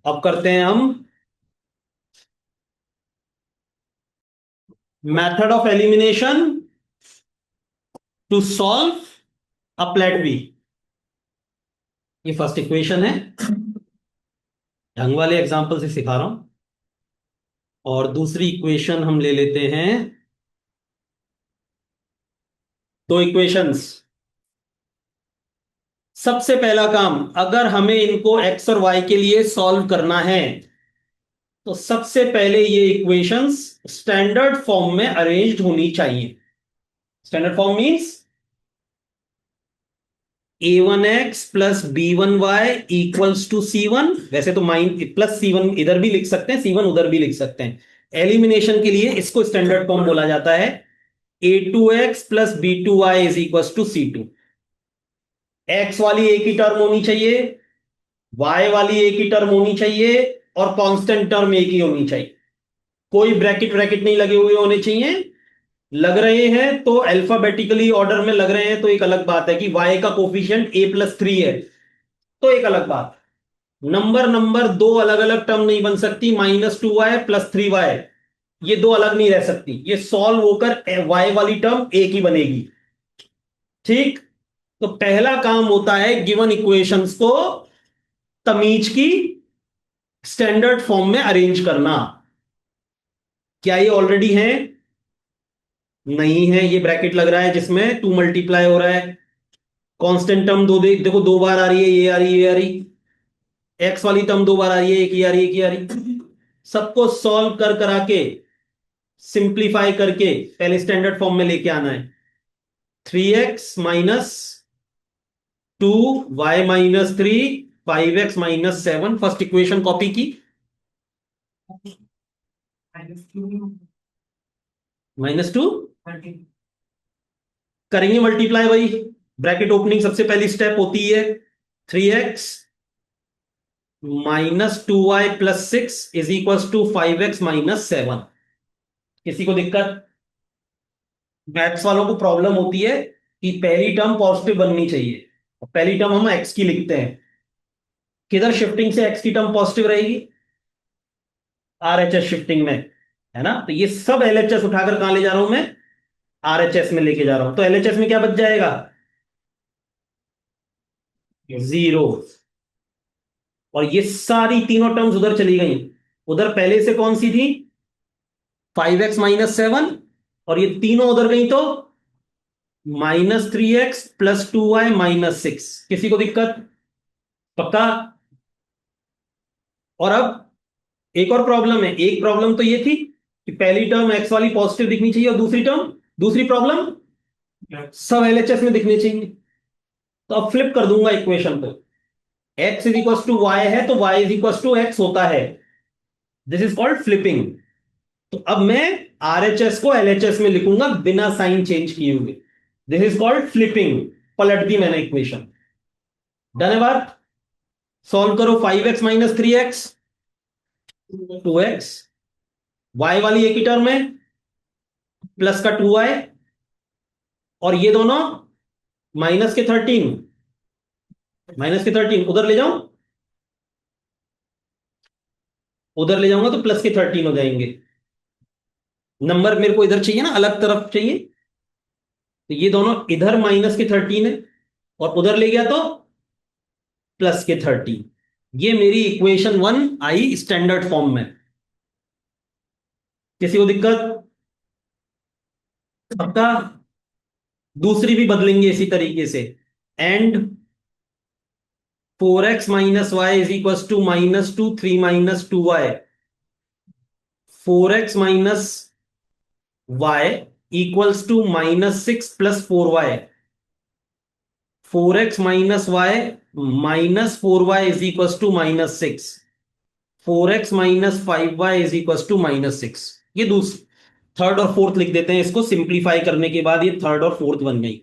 अब करते हैं हम method of elimination to solve a plate B. ये फर्स्ट इक्वेशन है, ढंग वाले एग्जांपल से सिखा रहा हूं। और दूसरी इक्वेशन हम ले लेते हैं, दो इक्वेशंस। सबसे पहला काम, अगर हमें इनको एक्स और वाई के लिए सॉल्व करना है तो सबसे पहले ये इक्वेशंस स्टैंडर्ड फॉर्म में अरेंज्ड होनी चाहिए। Standard form means a1x plus b1y equals to c1। वैसे तो माइन प्लस c1 इधर भी लिख सकते हैं, c1 उधर भी लिख सकते हैं। एलिमिनेशन के लिए इसको स्टैंडर्ड फॉर्म बोला जाता है a2x plus b2y is equals to c2। x वाली एक ही टर्म होनी चाहिए, y वाली एक ही टर्म होनी चाहिए, और कांस्टेंट टर्म एक ही होनी चाहिए। कोई ब्रैकेट ब्रैकेट नहीं लगे हुए होने चाहिए। लग रहे हैं तो अल्फाबेटिकली ऑर्डर में लग रहे हैं तो एक अलग बात है कि y का कोफिशिएंट a+3 है, तो एक अलग बात। नंबर नंबर दो अलग अलग टर्म नहीं बन सकती, -2y प्लस 3y, ये दो अलग नहीं रह सकती। ये सॉल्व होकर y वाली टर्म एक ही बनेगी। ठीक। तो पहला काम होता है गिवन इक्वेशंस को तमीज की स्टैंडर्ड फॉर्म में अरेंज करना। क्या ये ऑलरेडी है? नहीं है। ये ब्रैकेट लग रहा है जिसमें 2 मल्टीप्लाई हो रहा है। कांस्टेंट टर्म दो देखो, दो बार आ रही है, ये आ रही है, ये आ रही। एक्स वाली टर्म दो बार आ रही है, एक ही आ रही है, एक ही आ रही। सबको सॉल्व कर करा के सिंप्लीफाई करके पहले स्टैंडर्ड फॉर्म में लेके आना है। 3x - 2y - 3 5x - 7। First equation copy की, -2 करेंगे मल्टीप्लाई भाई। ब्रैकेट ओपनिंग सबसे पहली स्टेप होती है। 3x - 2y + 6 is equal to 5x - 7। किसी को दिक्कत? मैथ्स वालों को प्रॉब्लम होती है कि पहली टर्म पॉजिटिव बननी चाहिए, और पहली टर्म हम एक्स की लिखते हैं। किधर शिफ्टिंग से एक्स की टर्म पॉजिटिव रहेगी? आरएचएस शिफ्टिंग में, है ना। तो ये सब एलएचएस उठाकर कहां ले जा रहा हूं मैं? आरएचएस में लेके जा रहा हूं। तो एलएचएस में क्या बच जाएगा? 0। और ये सारी तीनों टर्म्स उधर चली गई। उधर पहले से कौन सी थी? 5x - 7। और ये तीनों उधर गई तो -3x + 2y - 6। किसी को दिक्कत? पक्का? और अब एक और प्रॉब्लम है। एक प्रॉब्लम तो ये थी कि पहली टर्म एक्स वाली पॉजिटिव दिखनी चाहिए, और दूसरी टर्म, दूसरी प्रॉब्लम सब एलएचएस में दिखने चाहिए। तो अब फ्लिप कर दूंगा इक्वेशन को। x is equal to y है तो y is equal to x होता है। This is called flipping. तो अब मैं आरएचएस को एलएचएस में लिखूंगा बिना साइन चेंज किए हुए। This is called flipping. पलट दी मैंने इक्वेशन। डन है बात? सॉल्व करो। 5x - 3x 2x, y वाली एक ही टर्म है, प्लस का 2y, और ये दोनों -13, -13 उधर ले जाऊं, उधर ले जाऊंगा तो +13 हो जाएंगे। नंबर मेरे को इधर चाहिए ना, अलग तरफ चाहिए। तो ये दोनों इधर -13 है, और उधर ले गया तो +13। ये मेरी इक्वेशन 1 आई स्टैंडर्ड फॉर्म में। किसी को दिक्कत? पक्का? दूसरी भी बदलेंगे इसी तरीके से। And 4x - y is equal to -2 3 - 2y। 4x - y equals to -6 + 4y। 4x - y - 4y is equal to -6। 4x - 5y is equal to -6। ये दूसरी, थर्ड और फोर्थ लिख देते हैं इसको। सिंप्लीफाई करने के बाद ये थर्ड और फोर्थ बन गई।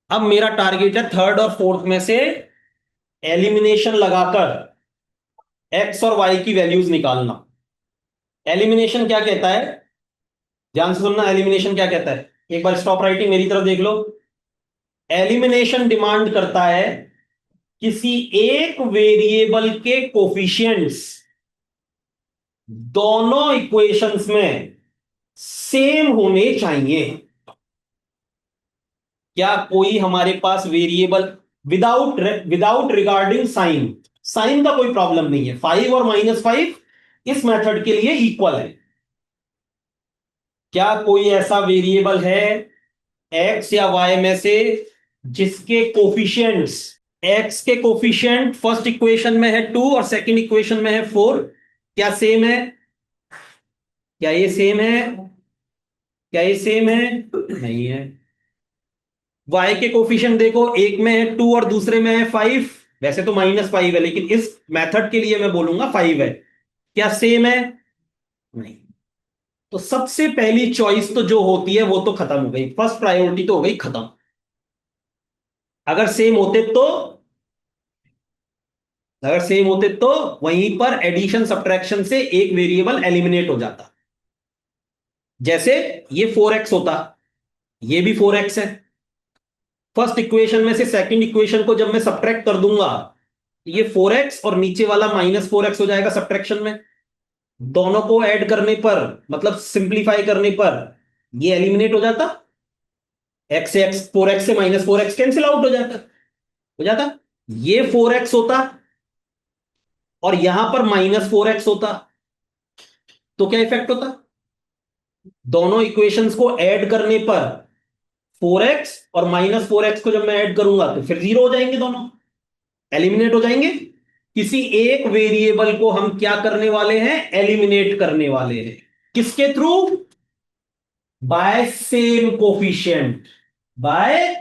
अब मेरा टारगेट है थर्ड और फोर्थ में से एलिमिनेशन लगाकर एक्स और वाई की वैल्यूज निकालना। एलिमिनेशन क्या कहता है? ध्यान से सुनना, एलिमिनेशन क्या कहता है। एक बार स्टॉप राइटिंग मेरी तरफ देख लो। एलिमिनेशन डिमांड करता है किसी एक वेरिएबल के कोफिशिएंट्स दोनों इक्वेशंस में सेम होने चाहिए। क्या कोई हमारे पास variable without without regarding sign, sign का कोई प्रॉब्लम नहीं है, 5 और -5 इस मेथड के लिए इक्वल है। क्या कोई ऐसा वेरिएबल है एक्स या वाई में से जिसके कोफिशिएंट्स, एक्स के कोफिशिएंट फर्स्ट इक्वेशन में है 2 और सेकंड इक्वेशन में है 4, क्या सेम है? क्या ये सेम है? क्या ये सेम है? नहीं है। वाई के कोफिशिएंट देखो, एक में है 2 और दूसरे में है 5, वैसे तो -5 है लेकिन इस मेथड के लिए मैं बोलूंगा 5 है। क्या सेम है? नहीं। तो सबसे पहली चॉइस तो जो होती है वो तो खत्म हो गई, फर्स्ट प्रायोरिटी तो हो गई खत्म। अगर सेम होते तो, अगर सेम होते तो वहीं पर एडिशन सब्ट्रैक्शन से एक वेरिएबल एलिमिनेट हो जाता। जैसे ये 4x होता, ये भी 4x है। फर्स्ट इक्वेशन में से सेकंड इक्वेशन को जब मैं सब्ट्रैक्ट कर दूंगा, ये 4x और नीचे वाला -4x हो जाएगा सब्ट्रैक्शन में। दोनों को ऐड करने पर, मतलब सिंप्लीफाई करने पर, ये एलिमिनेट हो जाता। एक्स से एक्स, 4x से -4x कैंसिल आउट हो जाता, हो जाता। ये 4x होता और यहां पर -4x होता, तो क्या इफेक्ट होता? दोनों इक्वेशंस को ऐड करने पर 4x और -4x को जब मैं ऐड करूंगा तो फिर जीरो हो जाएंगे, दोनों एलिमिनेट हो जाएंगे। किसी एक वेरिएबल को हम क्या करने वाले हैं? एलिमिनेट करने वाले हैं। किसके थ्रू? By same coefficient, by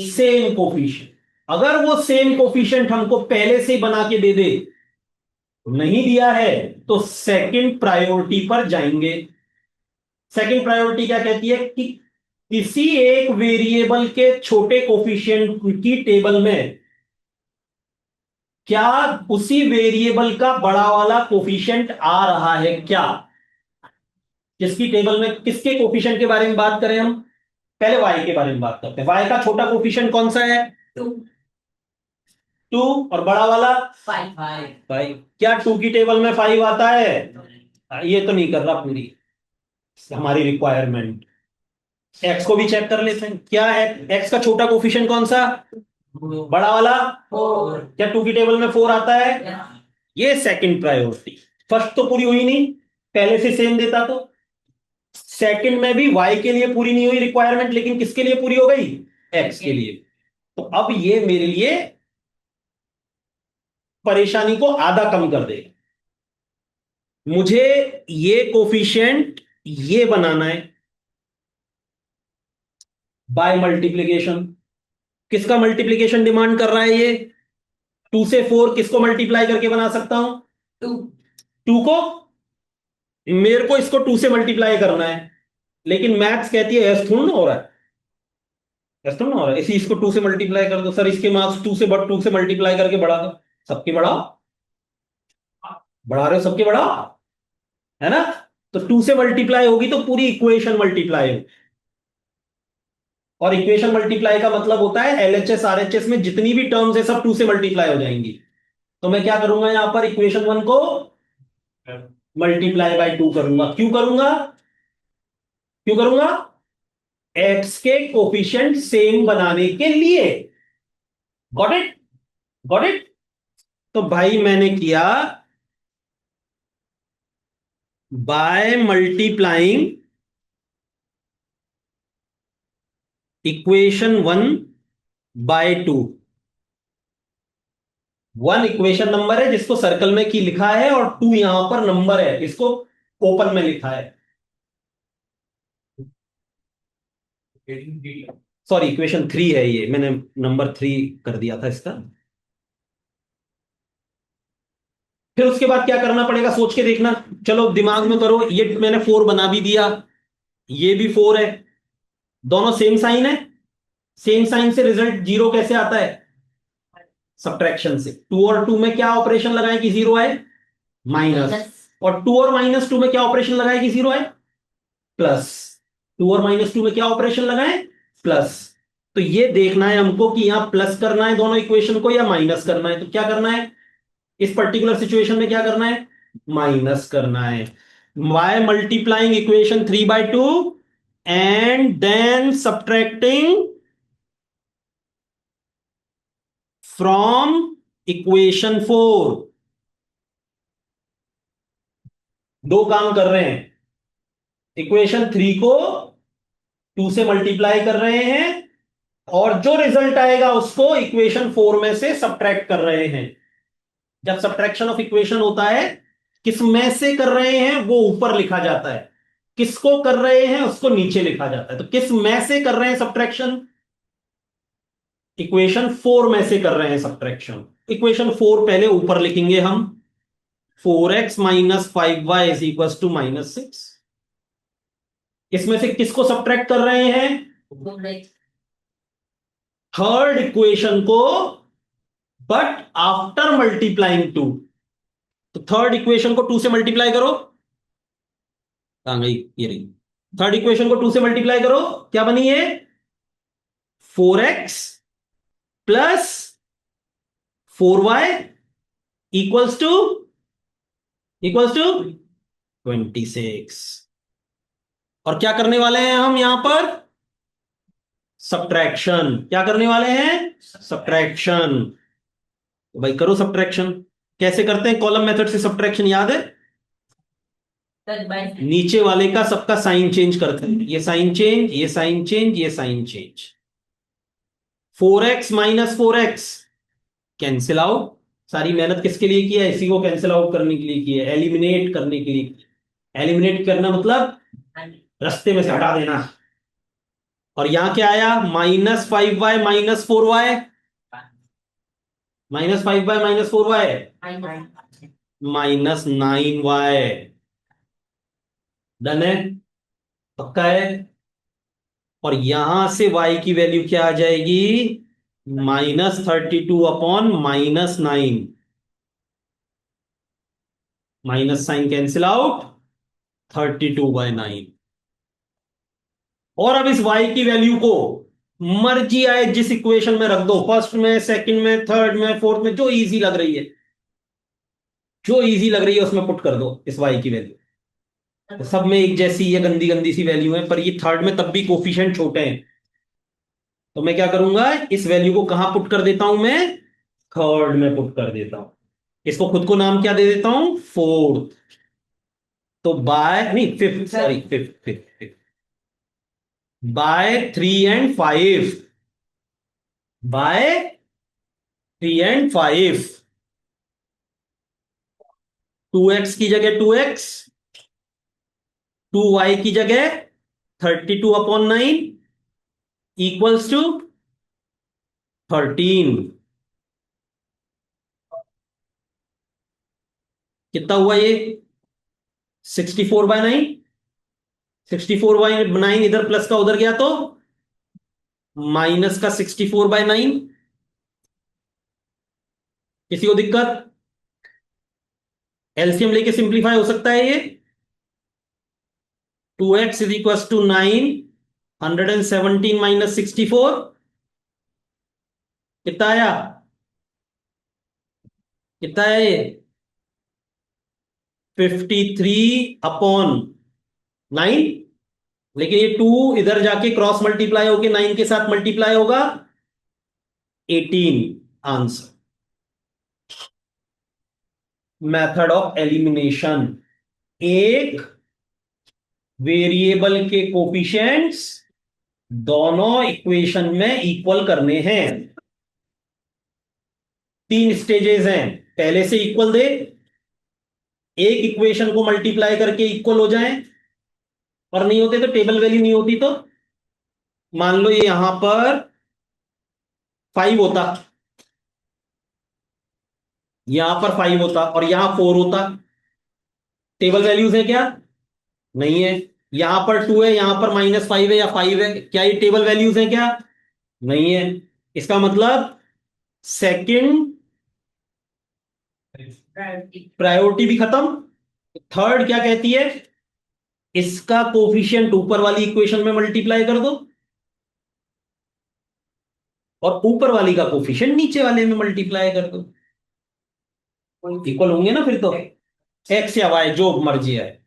same coefficient. अगर वो सेम कोफिशिएंट हमको पहले से ही बना के दे दे, नहीं दिया है तो सेकंड प्रायोरिटी पर जाएंगे। सेकंड प्रायोरिटी क्या कहती है कि किसी एक वेरिएबल के छोटे कोफिशिएंट की टेबल में क्या उसी वेरिएबल का बड़ा वाला कोफिशिएंट आ रहा है क्या। किसकी टेबल में किसके कोफिशिएंट के बारे में बात करें हम? पहले वाई के बारे में बात करते हैं। वाई का छोटा कोफिशिएंट कौन सा है? 2। और बड़ा वाला 5। क्या 2 की टेबल में 5 आता है? ये तो नहीं कर रहा पूरी हमारी रिक्वायरमेंट। एक्स को भी चेक कर लेते हैं। क्या एक्स का छोटा कोफिशिएंट कौन सा? बड़ा वाला 4। क्या 2 की टेबल में 4 आता है? ये सेकंड प्रायोरिटी। फर्स्ट तो पूरी हुई नहीं, पहले से सेम देता तो। सेकंड में भी वाई के लिए पूरी नहीं हुई रिक्वायरमेंट, लेकिन किसके लिए पूरी हो गई? एक्स के लिए। तो अब ये मेरे लिए परेशानी को आधा कम कर देगा। मुझे ये कोफिशिएंट ये बनाना है बाय मल्टीप्लीकेशन। किसका मल्टीप्लीकेशन डिमांड कर रहा है ये? 2 से 4 किसको मल्टीप्लाई करके बना सकता हूं? 2 को। मेरे को इसको 2 से मल्टीप्लाई करना है, लेकिन मैथ्स कहती है ऐसा थोड़ा ना हो रहा है, ऐसा थोड़ा ना हो रहा है। इसी इसको 2 से मल्टीप्लाई कर दो सर, इसके मार्क्स 2 से मल्टीप्लाई करके बढ़ा दो। सबके बढ़ाओ, बढ़ा रहे हो सबके बढ़ाओ, है ना? तो 2 से मल्टीप्लाई होगी तो पूरी इक्वेशन मल्टीप्लाई होगी। और इक्वेशन मल्टीप्लाई का मतलब होता है एलएचएस आरएचएस में जितनी भी टर्म्स है सब 2 से मल्टीप्लाई हो जाएंगी। तो मैं क्या करूंगा यहां पर? इक्वेशन 1 को मल्टीप्लाई बाय 2 करूंगा। क्यों करूंगा? क्यों करूंगा? एक्स के कोफिशिएंट सेम बनाने के लिए। Got it? Got it? तो भाई मैंने किया by multiplying equation 1 by 2। 1 equation number है जिसको सर्कल में की लिखा है, और 2 यहां पर नंबर है, इसको ओपन में लिखा है। सॉरी, इक्वेशन 3 है ये, मैंने नंबर 3 कर दिया था इसका। फिर उसके बाद क्या करना पड़ेगा सोच के देखना, चलो दिमाग में करो। ये मैंने 4 बना भी दिया, ये भी 4 है, दोनों सेम साइन है। सेम साइन से रिजल्ट जीरो कैसे आता है? सब्ट्रैक्शन से। 2 और 2 में क्या ऑपरेशन लगाए कि जीरो आए? माइनस। और 2 और -2 में क्या ऑपरेशन लगाए कि जीरो आए? प्लस। 2 और -2 में क्या ऑपरेशन लगाए? प्लस। तो ये देखना है हमको कि यहां प्लस करना है दोनों इक्वेशन को या माइनस करना है। तो क्या करना है इस पर्टिकुलर सिचुएशन में, क्या करना है, माइनस करना है। y multiplying equation 3/2 and then subtracting from equation 4। दो काम कर रहे हैं, इक्वेशन 3 को 2 से मल्टीप्लाई कर रहे हैं और जो रिजल्ट आएगा उसको इक्वेशन 4 में से सब्ट्रैक्ट कर रहे हैं। जब सब्ट्रैक्शन ऑफ इक्वेशन होता है, किस में से कर रहे हैं वो ऊपर लिखा जाता है, किसको कर रहे हैं उसको नीचे लिखा जाता है। तो किस में से कर रहे हैं सब्ट्रैक्शन, इक्वेशन 4 में से कर रहे हैं सब्ट्रैक्शन। इक्वेशन 4 पहले ऊपर लिखेंगे हम, 4x minus 5y is equal to -6। इसमें से किसको सब्ट्रैक्ट कर रहे हैं, थर्ड इक्वेशन को, बट आफ्टर मल्टीप्लाइंग 2। तो थर्ड इक्वेशन को 2 से मल्टीप्लाई करो, कहां गई, ये रही। थर्ड इक्वेशन को 2 से मल्टीप्लाई करो, क्या बनी है, 4x plus 4y equals to 26। और क्या करने वाले हैं हम यहां पर, सब्ट्रैक्शन। क्या करने वाले हैं, सब्ट्रैक्शन। तो भाई करो सब्ट्रैक्शन। कैसे करते हैं, कॉलम मेथड से सब्ट्रैक्शन याद है, नीचे वाले का सबका साइन चेंज करते हैं, ये साइन चेंज, ये साइन चेंज, ये sign change. 4x minus 4x cancel out. सारी मेहनत किसके लिए की है, इसी को कैंसिल आउट करने के लिए की है, एलिमिनेट करने के लिए। एलिमिनेट करना मतलब रास्ते में से हटा देना। और यहां क्या आया, -5y minus 4y, -5y minus 4y -9y। Done है, पक्का है। और यहां से y की वैल्यू क्या आ जाएगी, -32/-9। Minus sign cancel out, 32/9। और अब इस y की वैल्यू को मर्जी आए जिस इक्वेशन में रख दो, फर्स्ट में, सेकंड में, थर्ड में, फोर्थ में, जो इजी लग रही है, जो इजी लग रही है उसमें पुट कर दो इस y की वैल्यू। तो सब में एक जैसी ये गंदी गंदी सी वैल्यू है, पर ये थर्ड में तब भी कोफिशिएंट छोटे हैं। तो मैं क्या करूंगा, इस वैल्यू को कहां पुट कर देता हूं मैं, थर्ड में पुट कर देता हूं। इसको खुद को नाम क्या दे देता हूं, फोर्थ। तो बाय नहीं, fifth, sorry, fifth fifth fifth, by 3 और 5, बाय 3 और 5। 2x की जगह 2x, 2y की जगह 32/9 इक्वल्स टू 13। कितना हुआ ये, 64/9। 64/9 इधर प्लस का उधर गया तो माइनस का 64/9। किसी को दिक्कत, एलसीएम लेके सिंप्लीफाई हो सकता है ये। 2x is equal to 9, 117 minus 64 कितना आया, कितना है ये, 53/9। लेकिन ये 2 इधर जाके क्रॉस मल्टीप्लाई होके 9 के साथ मल्टीप्लाई होगा, 18 आंसर। मेथड ऑफ एलिमिनेशन, एक वेरिएबल के कोफिशिएंट्स दोनों इक्वेशन में इक्वल करने हैं। 3 स्टेजेस हैं, पहले से इक्वल दे, एक इक्वेशन को मल्टीप्लाई करके इक्वल हो जाएं, और नहीं होते तो टेबल वैल्यू नहीं होती तो मान लो ये यहां पर 5 होता, यहां पर 5 होता और यहां 4 होता। टेबल वैल्यूज है क्या, नहीं है। यहां पर 2 है, यहां पर -5 है या 5 है, क्या ये टेबल वैल्यूज है क्या, नहीं है। इसका मतलब सेकंड प्रायोरिटी भी खत्म। थर्ड क्या कहती है, इसका कोफिशिएंट ऊपर वाली इक्वेशन में मल्टीप्लाई कर दो, और ऊपर वाली का कोफिशिएंट नीचे वाले में मल्टीप्लाई कर दो, इक्वल होंगे ना फिर तो। एक्स या वाई जो मर्जी है,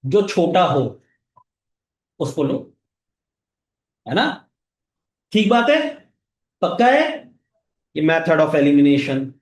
जो छोटा हो उसको लो, है ना। ठीक बात है, पक्का है। ये मेथड ऑफ एलिमिनेशन